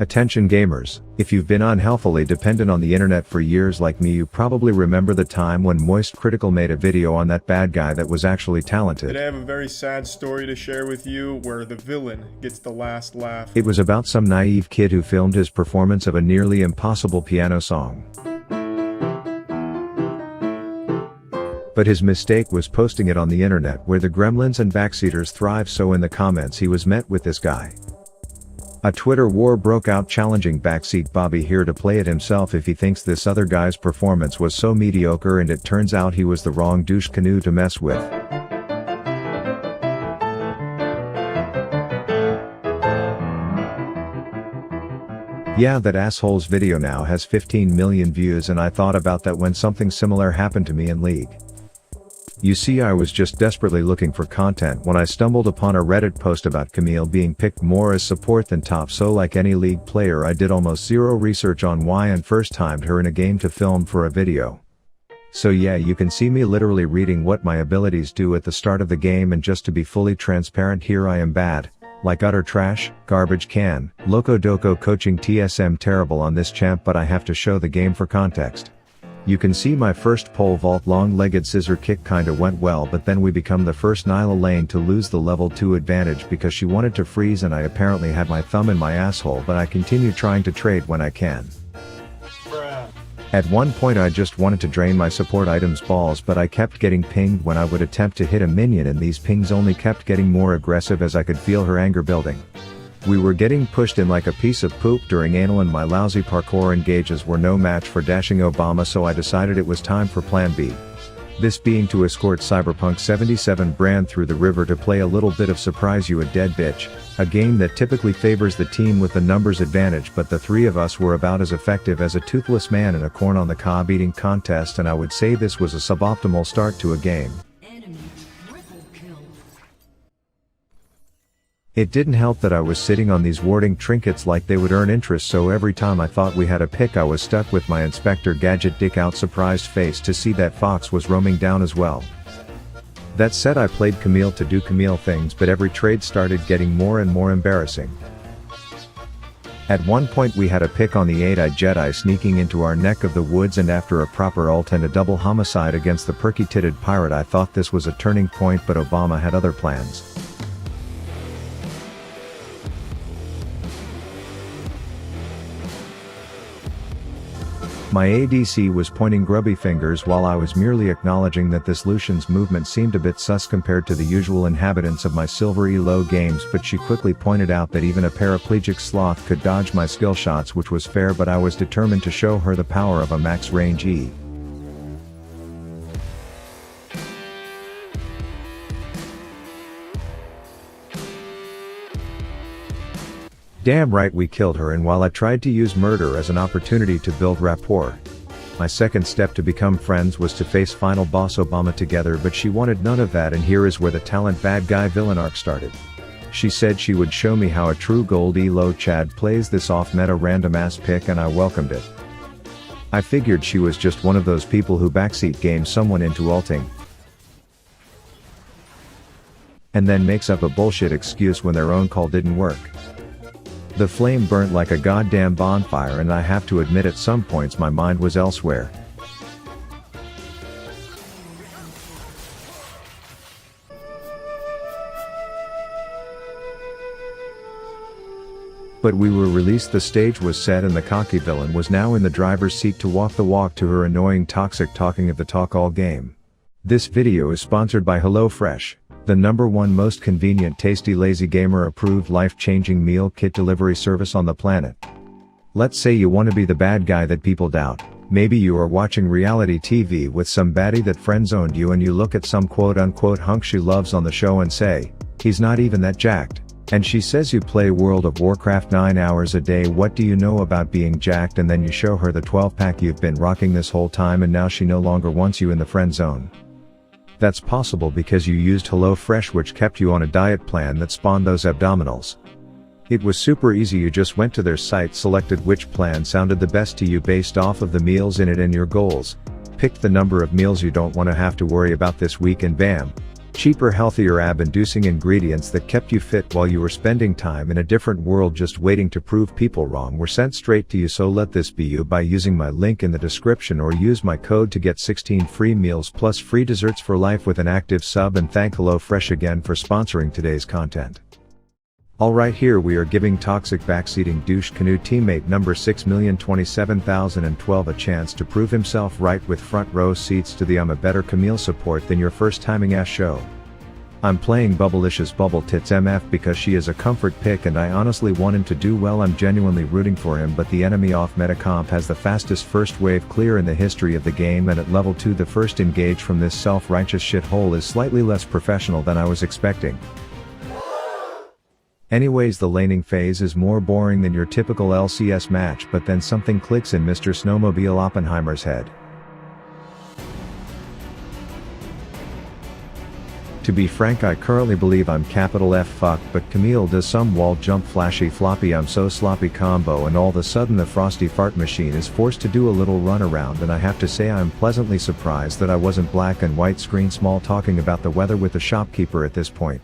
Attention gamers, if you've been unhealthily dependent on the internet for years like me, you probably remember the time when Moist Critical made a video on that bad guy that was actually talented. Today I have a very sad story to share with you where the villain gets the last laugh. It was about some naive kid who filmed his performance of a nearly impossible piano song. But his mistake was posting it on the internet where the gremlins and backseaters thrive, so in the comments he was met with this guy. A Twitter war broke out challenging Backseat Bobby here to play it himself if he thinks this other guy's performance was so mediocre, and it turns out he was the wrong douche canoe to mess with. Yeah, that asshole's video now has 15 million views, and I thought about that when something similar happened to me in League. You see, I was just desperately looking for content when I stumbled upon a Reddit post about Camille being picked more as support than top, so like any League player I did almost zero research on why and first timed her in a game to film for a video. So yeah, you can see me literally reading what my abilities do at the start of the game, and just to be fully transparent here, I am bad. Like utter trash, garbage can, loco doco coaching TSM terrible on this champ, but I have to show the game for context. You can see my first pole vault long-legged scissor kick kinda went well, but then we become the first Nyla lane to lose the level 2 advantage because she wanted to freeze and I apparently had my thumb in my asshole, but I continue trying to trade when I can. At one point I just wanted to drain my support items balls, but I kept getting pinged when I would attempt to hit a minion, and these pings only kept getting more aggressive as I could feel her anger building. We were getting pushed in like a piece of poop during anal, and my lousy parkour engages were no match for dashing Obama, so I decided it was time for plan B. This being to escort Cyberpunk 77 Brand through the river to play a little bit of Surprise You a Dead Bitch, a game that typically favors the team with the numbers advantage, but the three of us were about as effective as a toothless man in a corn on the cob eating contest, and I would say this was a suboptimal start to a game. It didn't help that I was sitting on these warding trinkets like they would earn interest, so every time I thought we had a pick I was stuck with my Inspector Gadget dick out surprised face to see that Fox was roaming down as well. That said, I played Camille to do Camille things, but every trade started getting more and more embarrassing. At one point we had a pick on the 8-eyed Jedi sneaking into our neck of the woods, and after a proper ult and a double homicide against the perky-titted pirate, I thought this was a turning point, but Obama had other plans. My ADC was pointing grubby fingers while I was merely acknowledging that this Lucian's movement seemed a bit sus compared to the usual inhabitants of my silver elo games, but she quickly pointed out that even a paraplegic sloth could dodge my skill shots, which was fair, but I was determined to show her the power of a max range E. Damn right we killed her, and while I tried to use murder as an opportunity to build rapport, my second step to become friends was to face final boss Obama together, but she wanted none of that, and here is where the talent bad guy villain arc started. She said she would show me how a true gold elo Chad plays this off-meta random ass pick, and I welcomed it. I figured she was just one of those people who backseat game someone into ulting, and then makes up a bullshit excuse when their own call didn't work. The flame burnt like a goddamn bonfire, and I have to admit at some points my mind was elsewhere. But we were released, the stage was set, and the cocky villain was now in the driver's seat to walk the walk to her annoying toxic talking of the talk all game. This video is sponsored by HelloFresh, the #1 most convenient, tasty, lazy gamer approved life-changing meal kit delivery service on the planet. Let's say you want to be the bad guy that people doubt. Maybe you are watching reality TV with some baddie that friend-zoned you, and you look at some quote-unquote hunk she loves on the show and say, he's not even that jacked. And she says you play World of Warcraft 9 hours a day, what do you know about being jacked? And then you show her the 12-pack you've been rocking this whole time, and now she no longer wants you in the friend zone. That's possible because you used HelloFresh, which kept you on a diet plan that spawned those abdominals. It was super easy, you just went to their site, selected which plan sounded the best to you based off of the meals in it and your goals, picked the number of meals you don't want to have to worry about this week, and bam, Cheaper, healthier, ab-inducing ingredients that kept you fit while you were spending time in a different world just waiting to prove people wrong were sent straight to you, so let this be you by using my link in the description or use my code to get 16 free meals plus free desserts for life with an active sub, and thank HelloFresh again for sponsoring today's content. Alright, here we are giving toxic backseating douche canoe teammate number 6,027,012 a chance to prove himself right with front row seats to the I'm a better Camille support than your first timing ass show. I'm playing Bubblicious Bubble Tits MF because she is a comfort pick and I honestly want him to do well. I'm genuinely rooting for him, but the enemy off Metacomp has the fastest first wave clear in the history of the game, and at level 2 the first engage from this self-righteous shithole is slightly less professional than I was expecting. Anyways, the laning phase is more boring than your typical LCS match, but then something clicks in Mr. Snowmobile Oppenheimer's head. To be frank, I currently believe I'm capital F fucked, but Camille does some wall jump flashy floppy I'm so sloppy combo, and all of a sudden the frosty fart machine is forced to do a little run around, and I have to say I'm pleasantly surprised that I wasn't black and white screen small talking about the weather with the shopkeeper at this point.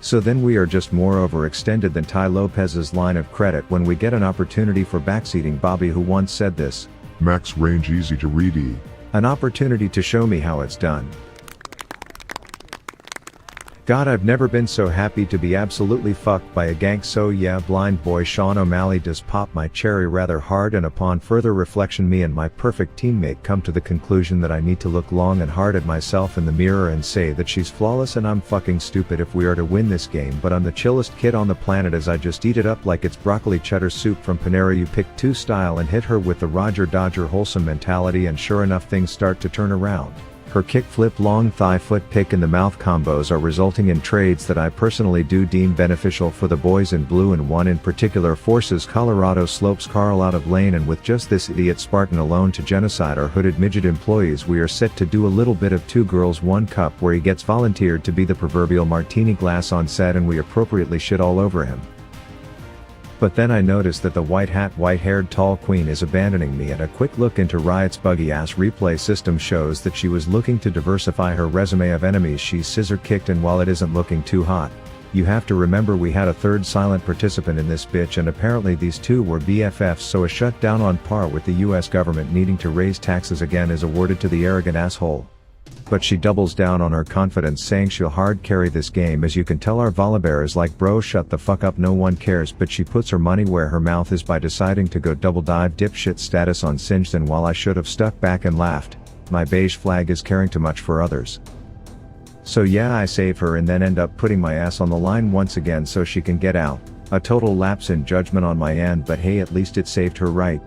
So then we are just more overextended than Ty Lopez's line of credit when we get an opportunity for backseating Bobby, who once said this: max range easy to read E. An opportunity to show me how it's done. God, I've never been so happy to be absolutely fucked by a gank. So yeah, blind boy Sean O'Malley does pop my cherry rather hard, and upon further reflection me and my perfect teammate come to the conclusion that I need to look long and hard at myself in the mirror and say that she's flawless and I'm fucking stupid if we are to win this game, but I'm the chillest kid on the planet as I just eat it up like it's broccoli cheddar soup from Panera. You pick 2 style and hit her with the Roger Dodger wholesome mentality, and sure enough things start to turn around. Her kick flip long thigh foot pick in the mouth combos are resulting in trades that I personally do deem beneficial for the boys in blue, and one in particular forces Colorado Slopes Carl out of lane, and with just this idiot Spartan alone to genocide our hooded midget employees, we are set to do a little bit of 2 girls 1 cup where he gets volunteered to be the proverbial martini glass on set and we appropriately shit all over him. But then I notice that the white hat, white haired tall queen is abandoning me, and a quick look into Riot's buggy ass replay system shows that she was looking to diversify her resume of enemies she's scissor kicked, and while it isn't looking too hot, you have to remember we had a third silent participant in this bitch, and apparently these 2 were BFFs, so a shutdown on par with the US government needing to raise taxes again is awarded to the arrogant asshole. But she doubles down on her confidence, saying she'll hard carry this game. As you can tell, our Volibear is like, bro shut the fuck up, no one cares, but she puts her money where her mouth is by deciding to go double dive dipshit status on Singed, and while I should have stuck back and laughed, my beige flag is caring too much for others. So yeah, I save her and then end up putting my ass on the line once again so she can get out. A total lapse in judgment on my end, but hey, at least it saved her, right?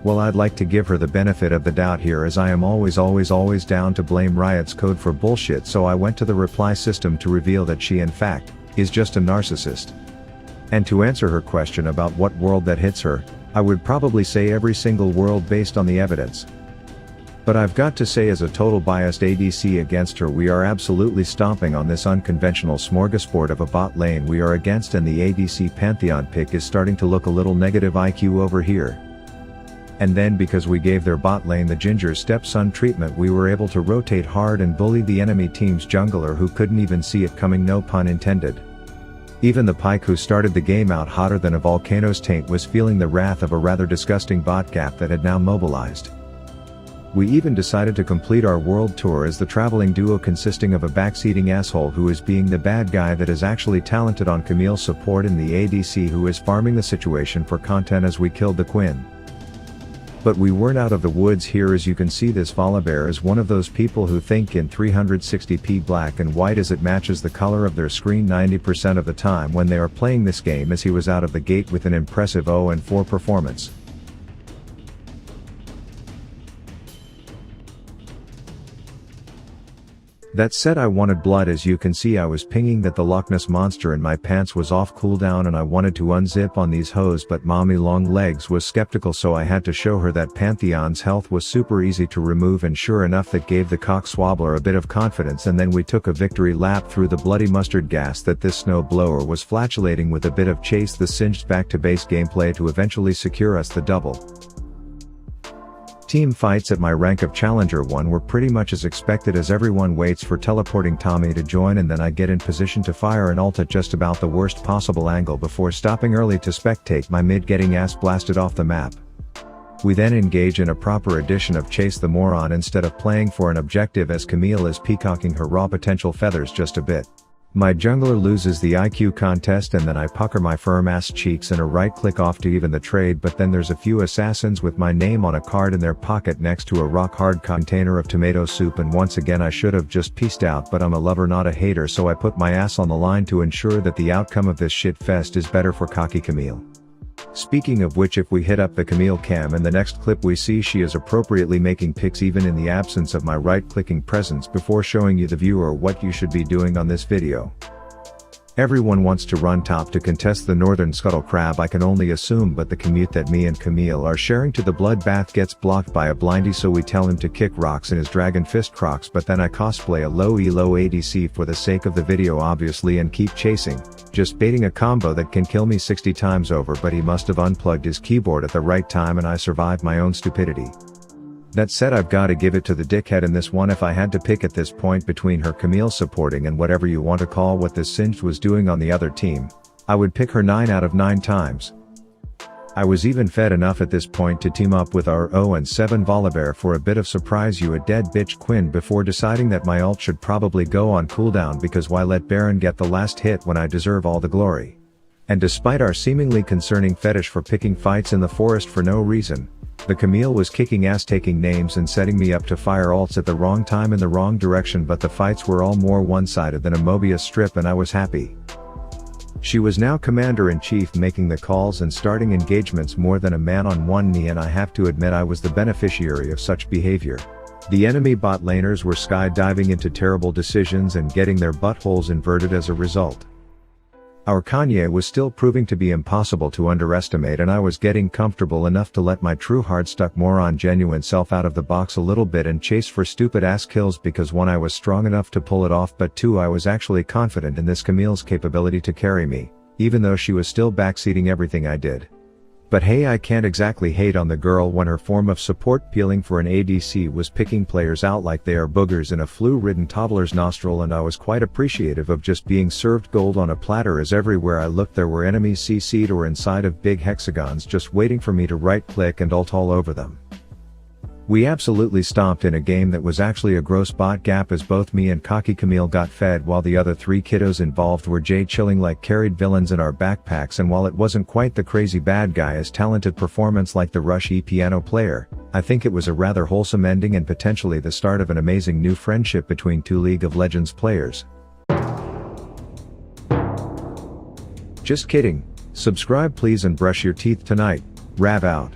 Well, I'd like to give her the benefit of the doubt here, as I am always down to blame Riot's code for bullshit, so I went to the reply system to reveal that she in fact is just a narcissist. And to answer her question about what world that hits her, I would probably say every single world based on the evidence. But I've got to say, as a total biased ADC against her, we are absolutely stomping on this unconventional smorgasbord of a bot lane we are against, and the ADC Pantheon pick is starting to look a little negative IQ over here. And then because we gave their bot lane the Ginger stepson treatment, we were able to rotate hard and bully the enemy team's jungler who couldn't even see it coming, no pun intended. Even the Pyke, who started the game out hotter than a volcano's taint, was feeling the wrath of a rather disgusting bot gap that had now mobilized. We even decided to complete our world tour as the traveling duo consisting of a backseating asshole who is being the bad guy that is actually talented on Camille support, and the ADC who is farming the situation for content as we killed the Quinn. But we weren't out of the woods here. As you can see, this Volibear is one of those people who think in 360p black and white as it matches the color of their screen 90% of the time when they are playing this game, as he was out of the gate with an impressive 0-4 performance. That said, I wanted blood. As you can see, I was pinging that the Loch Ness monster in my pants was off cooldown and I wanted to unzip on these hoes, but mommy long legs was skeptical, so I had to show her that Pantheon's health was super easy to remove, and sure enough that gave the cock swabbler a bit of confidence, and then we took a victory lap through the bloody mustard gas that this snow blower was flatulating with a bit of chase the Singed back to base gameplay to eventually secure us the double. Team fights at my rank of Challenger 1 were pretty much as expected, as everyone waits for teleporting Tommy to join, and then I get in position to fire an ult at just about the worst possible angle before stopping early to spectate my mid getting ass blasted off the map. We then engage in a proper edition of Chase the Moron instead of playing for an objective, as Camille is peacocking her raw potential feathers just a bit. My jungler loses the IQ contest, and then I pucker my firm ass cheeks and a right click off to even the trade, but then there's a few assassins with my name on a card in their pocket next to a rock hard container of tomato soup, and once again I should have just peaced out, but I'm a lover not a hater, so I put my ass on the line to ensure that the outcome of this shit fest is better for cocky Camille. Speaking of which, if we hit up the Camille cam in the next clip, we see she is appropriately making pics even in the absence of my right-clicking presence before showing you the viewer what you should be doing on this video. Everyone wants to run top to contest the Northern Scuttle Crab, I can only assume, but the commute that me and Camille are sharing to the bloodbath gets blocked by a blindy, so we tell him to kick rocks in his Dragon Fist Crocs, but then I cosplay a low elo ADC for the sake of the video obviously and keep chasing, just baiting a combo that can kill me 60 times over, but he must have unplugged his keyboard at the right time and I survived my own stupidity. That said, I've gotta give it to the dickhead in this one. If I had to pick at this point between her Camille supporting and whatever you want to call what this Singed was doing on the other team, I would pick her 9 out of 9 times. I was even fed enough at this point to team up with our 0-7 Volibear for a bit of surprise you a dead bitch Quinn before deciding that my ult should probably go on cooldown, because why let Baron get the last hit when I deserve all the glory. And despite our seemingly concerning fetish for picking fights in the forest for no reason, the Camille was kicking ass, taking names and setting me up to fire ults at the wrong time in the wrong direction, but the fights were all more one-sided than a Mobius strip and I was happy. She was now commander-in-chief, making the calls and starting engagements more than a man on one knee, and I have to admit I was the beneficiary of such behavior. The enemy bot laners were skydiving into terrible decisions and getting their buttholes inverted as a result. Our Kanye was still proving to be impossible to underestimate, and I was getting comfortable enough to let my true hard-stuck moron genuine self out of the box a little bit and chase for stupid ass kills, because 1, I was strong enough to pull it off, but 2, I was actually confident in this Camille's capability to carry me, even though she was still backseating everything I did. But hey, I can't exactly hate on the girl when her form of support peeling for an ADC was picking players out like they are boogers in a flu-ridden toddler's nostril, and I was quite appreciative of just being served gold on a platter, as everywhere I looked there were enemies CC'd or inside of big hexagons just waiting for me to right-click and ult all over them. We absolutely stomped in a game that was actually a gross bot gap, as both me and cocky Camille got fed while the other 3 kiddos involved were chilling like carried villains in our backpacks, and while it wasn't quite the crazy bad guy as talented performance like the Rush E piano player, I think it was a rather wholesome ending and potentially the start of an amazing new friendship between 2 League of Legends players. Just kidding. Subscribe please and brush your teeth tonight. Rav out.